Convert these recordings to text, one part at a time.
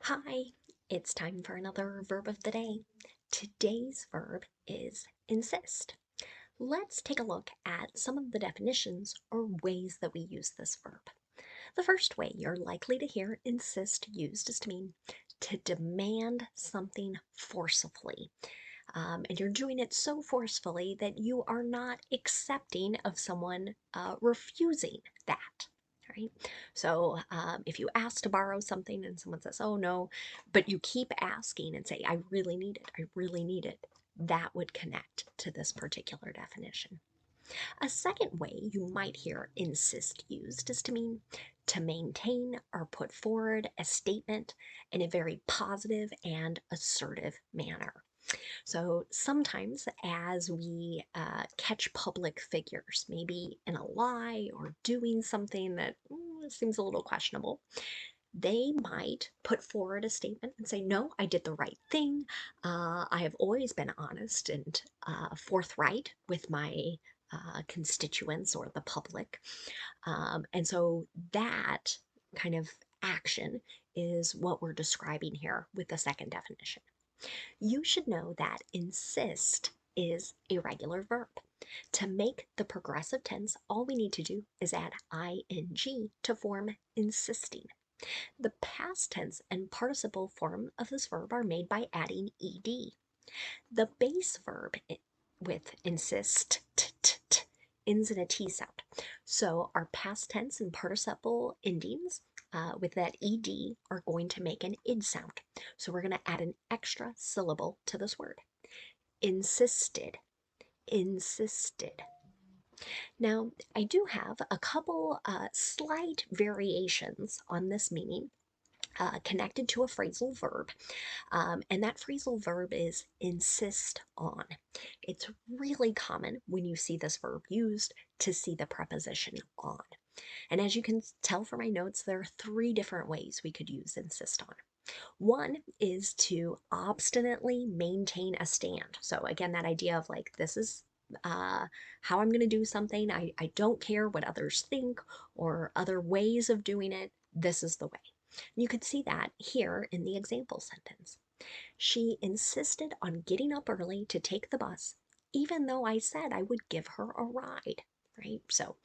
Hi, it's time for another verb of the day. Today's verb is insist. Let's take a look at some of the definitions or ways that we use this verb. The first way you're likely to hear insist used is to mean to demand something forcefully. And you're doing it so forcefully that you are not accepting of someone refusing that. Right? So if you ask to borrow something and someone says, oh no, but you keep asking and say, I really need it, I really need it, that would connect to this particular definition. A second way you might hear insist used is to mean to maintain or put forward a statement in a very positive and assertive manner. So sometimes, as we catch public figures, maybe in a lie or doing something that seems a little questionable, they might put forward a statement and say, no, I did the right thing. I have always been honest and forthright with my constituents or the public. And so that kind of action is what we're describing here with the second definition. You should know that insist is a regular verb. To make the progressive tense, all we need to do is add ing to form insisting. The past tense and participle form of this verb are made by adding ed. The base verb with insist ends in a T sound. So our past tense and participle endings with that ed are going to make an id sound. So we're going to add an extra syllable to this word. Insisted, insisted. Now, I do have a couple slight variations on this meaning connected to a phrasal verb. And that phrasal verb is insist on. It's really common when you see this verb used to see the preposition on. And as you can tell from my notes, there are three different ways we could use insist on. One is to obstinately maintain a stand. So again, that idea of like, this is how I'm going to do something. I don't care what others think or other ways of doing it. This is the way. You could see that here in the example sentence. She insisted on getting up early to take the bus, even though I said I would give her a ride, right? So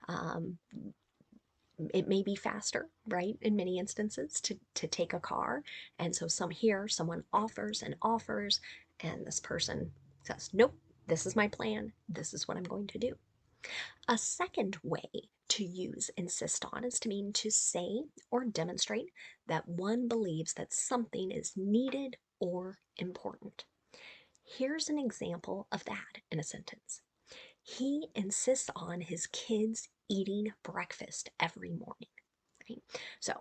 um, it may be faster, right, in many instances to take a car. And so someone offers and offers, and this person says, nope, this is my plan. This is what I'm going to do. A second way to use insist on is to mean to say or demonstrate that one believes that something is needed or important. Here's an example of that in a sentence. He insists on his kids eating breakfast every morning. Right? So,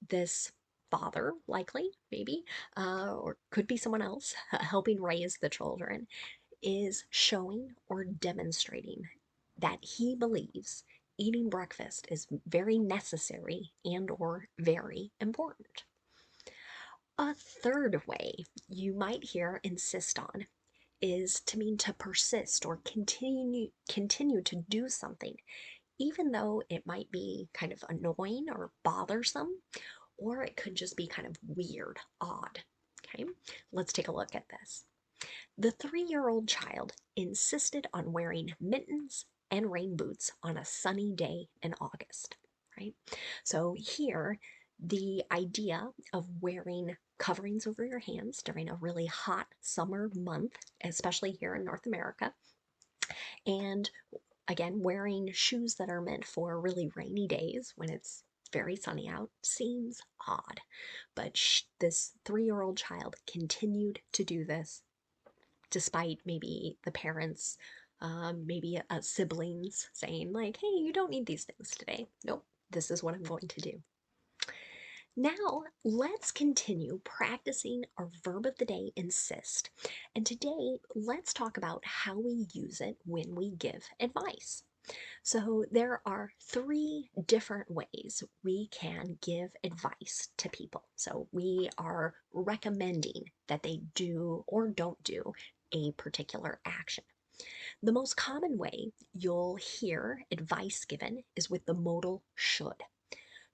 this father, likely, maybe, or could be someone else helping raise the children, is showing or demonstrating that he believes eating breakfast is very necessary and or very important. A third way you might hear insist on is to mean to persist or continue to do something even though it might be kind of annoying or bothersome, or it could just be kind of weird, odd. Okay, let's take a look at this. The 3-year-old child insisted on wearing mittens and rain boots on a sunny day in August, right? So here, the idea of wearing coverings over your hands during a really hot summer month, especially here in North America, and again, wearing shoes that are meant for really rainy days when it's very sunny out seems odd. But this 3-year-old child continued to do this despite maybe the parents, maybe siblings saying, like, hey, you don't need these things today. Nope, this is what I'm going to do. Now, let's continue practicing our verb of the day, insist. And today, let's talk about how we use it when we give advice. So, there are 3 different ways we can give advice to people. So, we are recommending that they do or don't do a particular action. The most common way you'll hear advice given is with the modal should.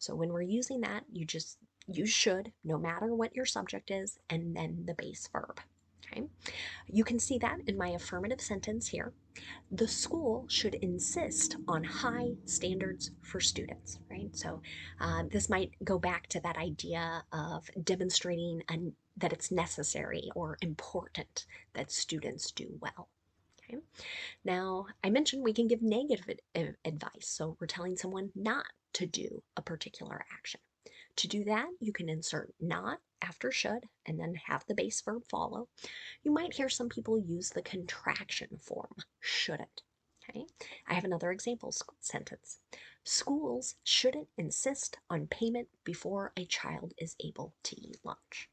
So when we're using that, you just Use should no matter what your subject is, and then the base verb. Okay, you can see that in my affirmative sentence here. The school should insist on high standards for students, right? So this might go back to that idea of demonstrating that it's necessary or important that students do well. Okay. Now, I mentioned we can give negative advice, so we're telling someone not to do a particular action. To do that, you can insert not after should and then have the base verb follow. You might hear some people use the contraction form, shouldn't. Okay, I have another example sentence. Schools shouldn't insist on payment before a child is able to eat lunch.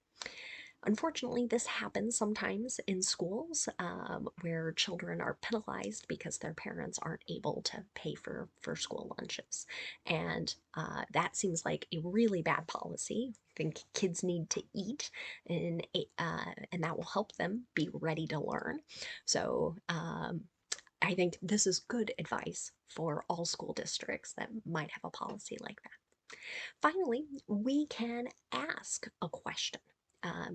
Unfortunately, this happens sometimes in schools where children are penalized because their parents aren't able to pay for school lunches. And that seems like a really bad policy. I think kids need to eat, and that will help them be ready to learn. So I think this is good advice for all school districts that might have a policy like that. Finally, we can ask a question.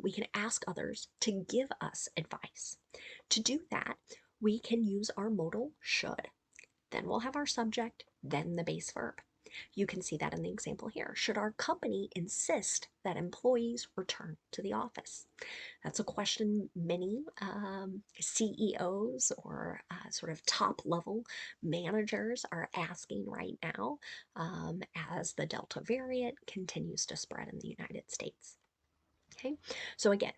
We can ask others to give us advice. To do that, we can use our modal should. Then we'll have our subject, then the base verb. You can see that in the example here. Should our company insist that employees return to the office? That's a question many CEOs or sort of top level managers are asking right now as the Delta variant continues to spread in the United States. Okay, so again,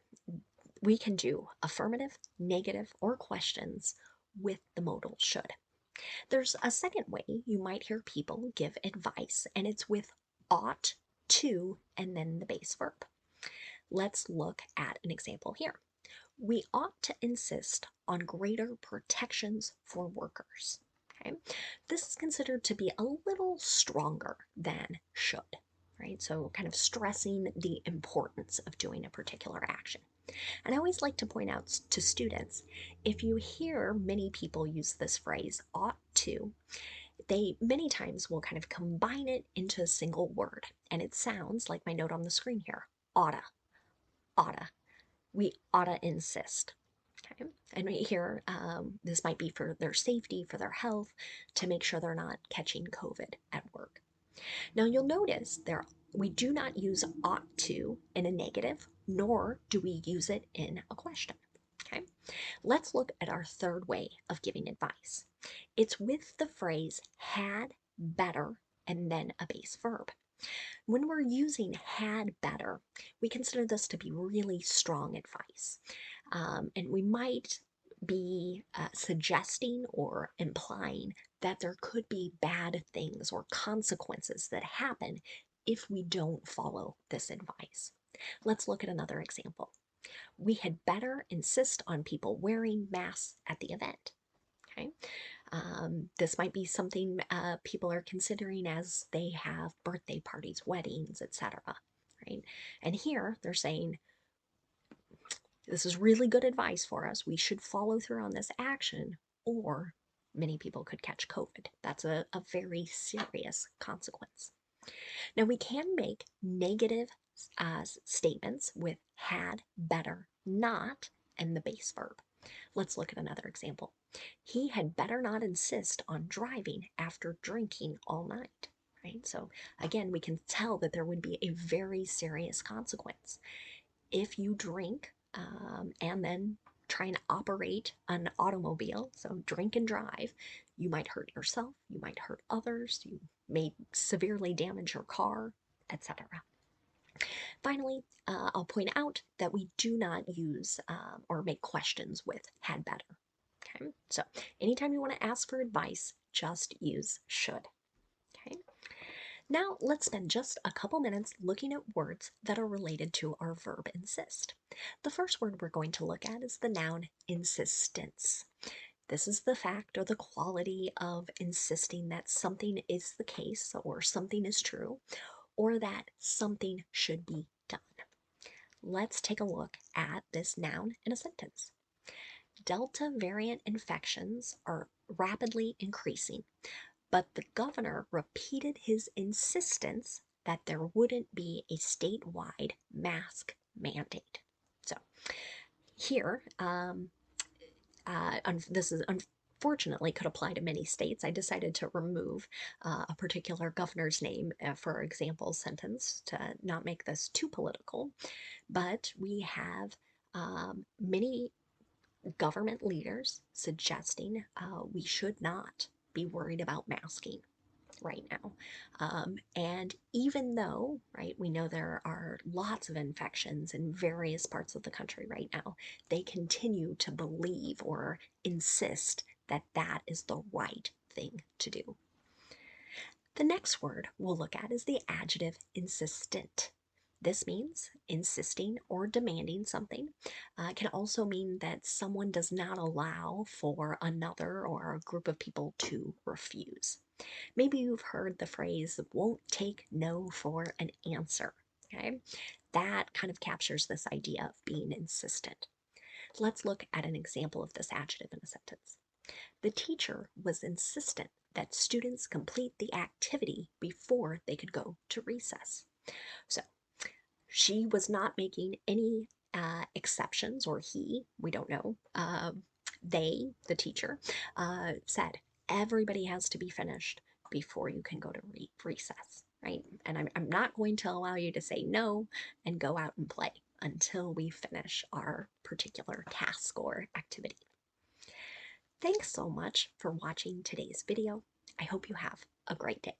we can do affirmative, negative, or questions with the modal should. There's a second way you might hear people give advice, and it's with ought to and then the base verb. Let's look at an example here. We ought to insist on greater protections for workers. Okay, this is considered to be a little stronger than should, right? So, kind of stressing the importance of doing a particular action. And I always like to point out to students, if you hear many people use this phrase, ought to, they many times will kind of combine it into a single word. And it sounds like my note on the screen here, oughta, oughta. We oughta insist. Okay. And right here, this might be for their safety, for their health, to make sure they're not catching COVID at work. Now you'll notice we do not use ought to in a negative, nor do we use it in a question. Okay, let's look at our third way of giving advice. It's with the phrase had better and then a base verb. When we're using had better, we consider this to be really strong advice. And we might be suggesting or implying that there could be bad things or consequences that happen if we don't follow this advice. Let's look at another example. We had better insist on people wearing masks at the event. Okay. This might be something people are considering as they have birthday parties, weddings, etc. Right? And here they're saying, this is really good advice for us. We should follow through on this action, or many people could catch COVID. That's a very serious consequence. Now, we can make negative statements with had, better, not, and the base verb. Let's look at another example. He had better not insist on driving after drinking all night. Right? So again, we can tell that there would be a very serious consequence. If you drink and then try and operate an automobile, so drink and drive, you might hurt yourself, you might hurt others, you may severely damage your car, etc. Finally, I'll point out that we do not use or make questions with had better. Okay, so anytime you want to ask for advice, just use should. Okay, now let's spend just a couple minutes looking at words that are related to our verb insist. The first word we're going to look at is the noun insistence. This is the fact or the quality of insisting that something is the case or something is true, or that something should be done. Let's take a look at this noun in a sentence. Delta variant infections are rapidly increasing, but the governor repeated his insistence that there wouldn't be a statewide mask mandate. So here, this is unfortunately could apply to many states. I decided to remove a particular governor's name for example sentence to not make this too political, but we have many government leaders suggesting we should not be worried about masking right now. And even though, right, we know there are lots of infections in various parts of the country right now, they continue to believe or insist that that is the right thing to do. The next word we'll look at is the adjective insistent. This means insisting or demanding something. It can also mean that someone does not allow for another or a group of people to refuse. Maybe you've heard the phrase, won't take no for an answer. Okay, that kind of captures this idea of being insistent. Let's look at an example of this adjective in a sentence. The teacher was insistent that students complete the activity before they could go to recess. So she was not making any exceptions, or he, we don't know. They, the teacher, said everybody has to be finished before you can go to recess, right? And I'm not going to allow you to say no and go out and play until we finish our particular task or activity. Thanks so much for watching today's video. I hope you have a great day.